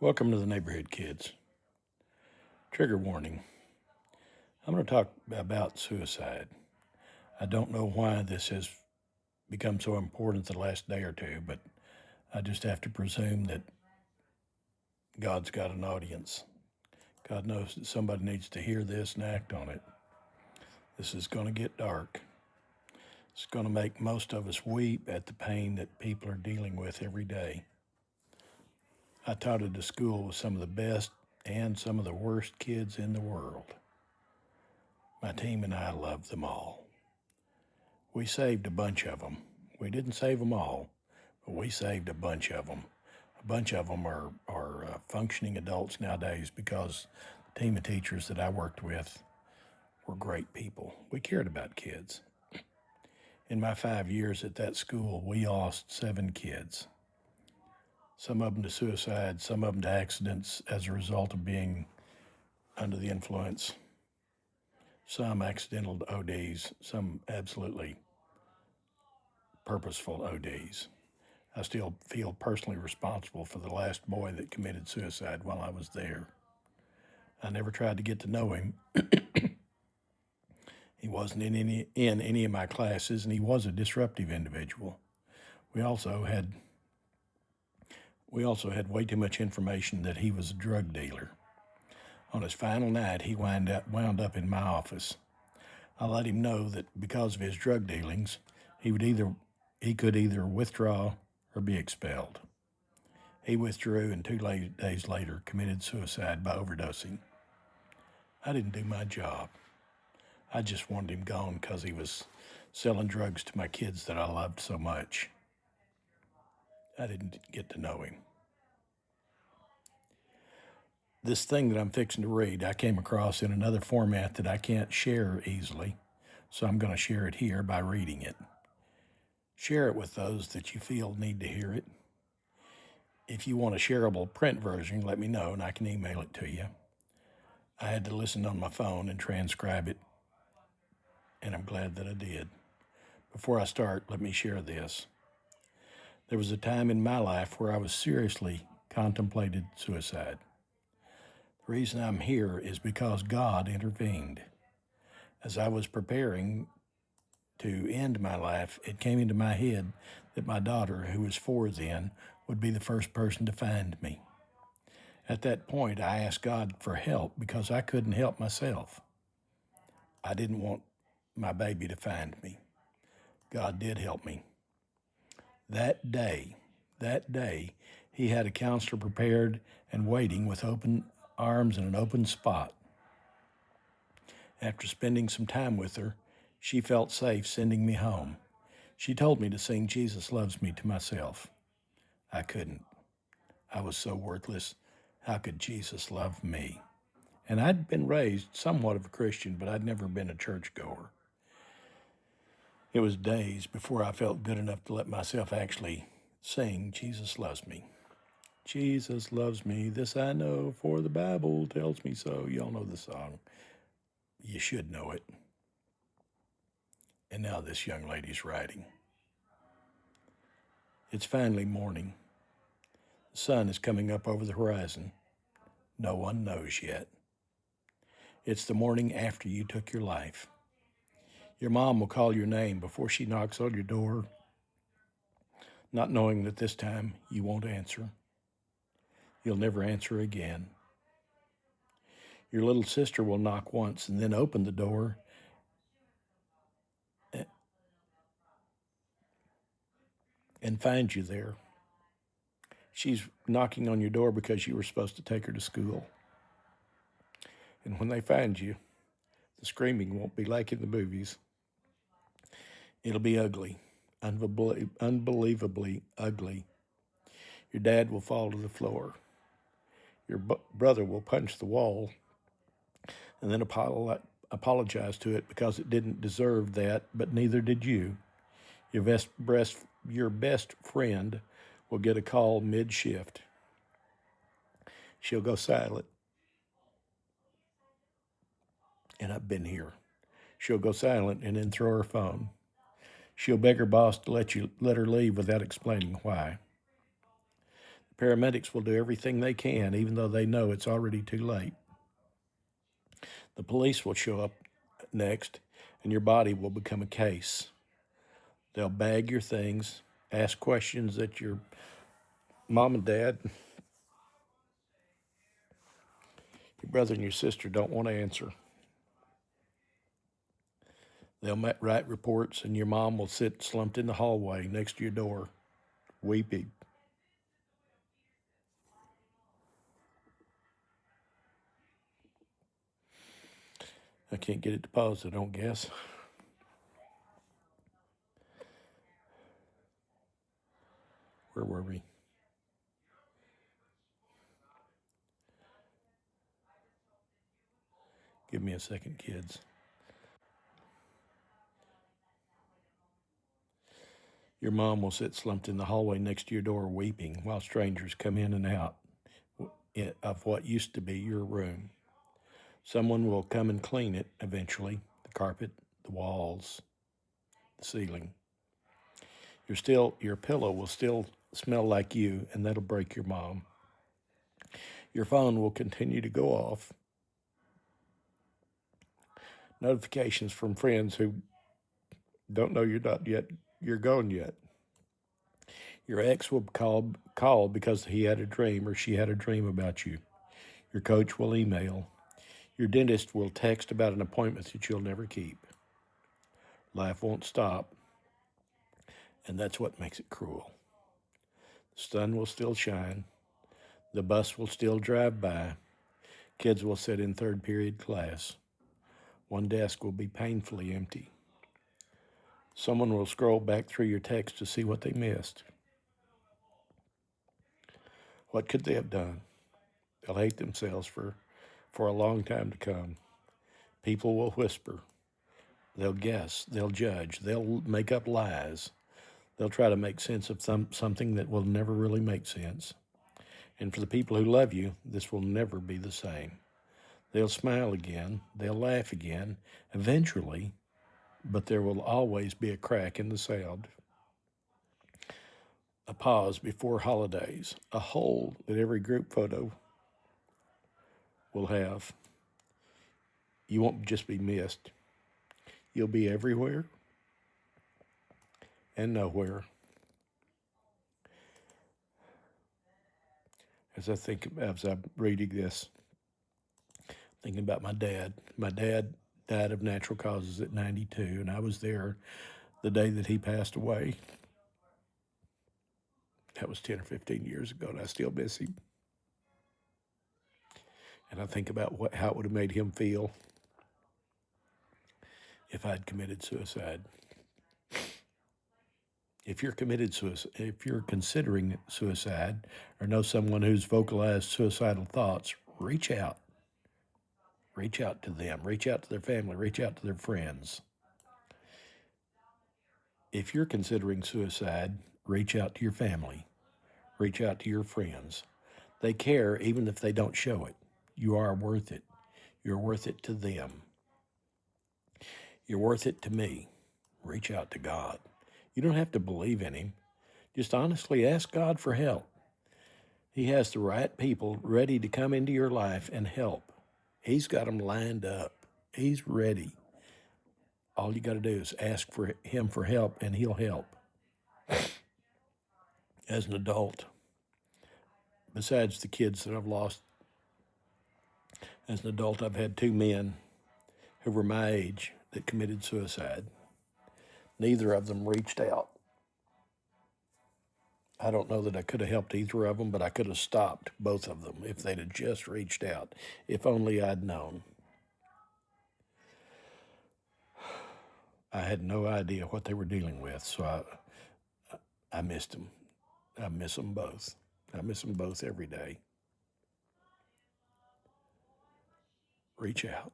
Welcome to the neighborhood, kids. Trigger warning. I'm going to talk about suicide. I don't know why this has become so important the last day or two, but I just have to presume that God's got an audience. God knows that somebody needs to hear this and act on it. This is going to get dark. It's going to make most of us weep at the pain that people are dealing with every day. I taught at a school with some of the best and some of the worst kids in the world. My team and I love them all. We saved a bunch of them. We didn't save them all, but we saved a bunch of them. A bunch of them are functioning adults nowadays because the team of teachers that I worked with were great people. We cared about kids. In my 5 years at that school, we lost 7 kids. Some of them to suicide, some of them to accidents as a result of being under the influence. Some accidental ODs, some absolutely purposeful ODs. I still feel personally responsible for the last boy that committed suicide while I was there. I never tried to get to know him. He wasn't in any of my classes, and he was a disruptive individual. We also had way too much information that he was a drug dealer. On his final night, he wound up in my office. I let him know that because of his drug dealings, he could either withdraw or be expelled. He withdrew and 2 days later committed suicide by overdosing. I didn't do my job. I just wanted him gone because he was selling drugs to my kids that I loved so much. I didn't get to know him. This thing that I'm fixing to read, I came across in another format that I can't share easily, so I'm going to share it here by reading it. Share it with those that you feel need to hear it. If you want a shareable print version, let me know and I can email it to you. I had to listen on my phone and transcribe it, and I'm glad that I did. Before I start, let me share this. There was a time in my life where I was seriously contemplated suicide. The reason I'm here is because God intervened. As I was preparing to end my life, it came into my head that my daughter, who was 4 then, would be the first person to find me. At that point, I asked God for help because I couldn't help myself. I didn't want my baby to find me. God did help me. That day, he had a counselor prepared and waiting with open arms and an open spot. After spending some time with her, she felt safe sending me home. She told me to sing Jesus Loves Me to myself. I couldn't. I was so worthless. How could Jesus love me? And I'd been raised somewhat of a Christian, but I'd never been a churchgoer. It was days before I felt good enough to let myself actually sing Jesus Loves Me. Jesus loves me, this I know, for the Bible tells me so. Y'all know the song. You should know it. And now this young lady's writing. It's finally morning. The sun is coming up over the horizon. No one knows yet. It's the morning after you took your life. Your mom will call your name before she knocks on your door, not knowing that this time you won't answer. You'll never answer again. Your little sister will knock once and then open the door and find you there. She's knocking on your door because you were supposed to take her to school. And when they find you, the screaming won't be like in the movies. It'll be ugly, unbelievably ugly. Your dad will fall to the floor. Your brother will punch the wall and then apologize to it because it didn't deserve that, but neither did you. Your best friend will get a call mid-shift. She'll go silent. And I've been here. She'll go silent and then throw her phone. She'll beg her boss to let her leave without explaining why. The Paramedics will do everything they can, even though they know it's already too late. The police will show up next, and your body will become a case. They'll bag your things, ask questions that your mom and dad, your brother and your sister don't want to answer. They'll write reports, and your mom will sit slumped in the hallway next to your door, weeping. I can't get it to pause, I don't guess. Where were we? Give me a second, kids. Your mom will sit slumped in the hallway next to your door weeping while strangers come in and out of what used to be your room. Someone will come and clean it eventually, the carpet, the walls, the ceiling. Your pillow will still smell like you, and that'll break your mom. Your phone will continue to go off. Notifications from friends who don't know you're gone yet. Your ex will call because he had a dream or she had a dream about you. Your coach will email. Your dentist will text about an appointment that you'll never keep. Life won't stop, and that's what makes it cruel. The sun will still shine. The bus will still drive by. Kids will sit in third period class. One desk will be painfully empty. Someone will scroll back through your text to see what they missed. What could they have done? They'll hate themselves for a long time to come. People will whisper. They'll guess. They'll judge. They'll make up lies. They'll try to make sense of something that will never really make sense. And for the people who love you, this will never be the same. They'll smile again. They'll laugh again, eventually, but there will always be a crack in the sound. A pause before holidays, a hole that every group photo will have. You won't just be missed. You'll be everywhere and nowhere. As I'm reading this, thinking about my dad. My dad died of natural causes at 92, and I was there the day that he passed away. That was 10 or 15 years ago, and I still miss him. And I think about how it would have made him feel if I'd committed suicide. If you're considering suicide or know someone who's vocalized suicidal thoughts, reach out. Reach out to them. Reach out to their family. Reach out to their friends. If you're considering suicide, reach out to your family. Reach out to your friends. They care even if they don't show it. You are worth it. You're worth it to them. You're worth it to me. Reach out to God. You don't have to believe in him. Just honestly ask God for help. He has the right people ready to come into your life and help. He's got them lined up. He's ready. All you got to do is ask for him for help, and he'll help. As an adult, besides the kids that I've lost, as an adult, I've had two men who were my age that committed suicide. Neither of them reached out. I don't know that I could have helped either of them, but I could have stopped both of them if they'd have just reached out, if only I'd known. I had no idea what they were dealing with, so I missed them. I miss them both. I miss them both every day. Reach out.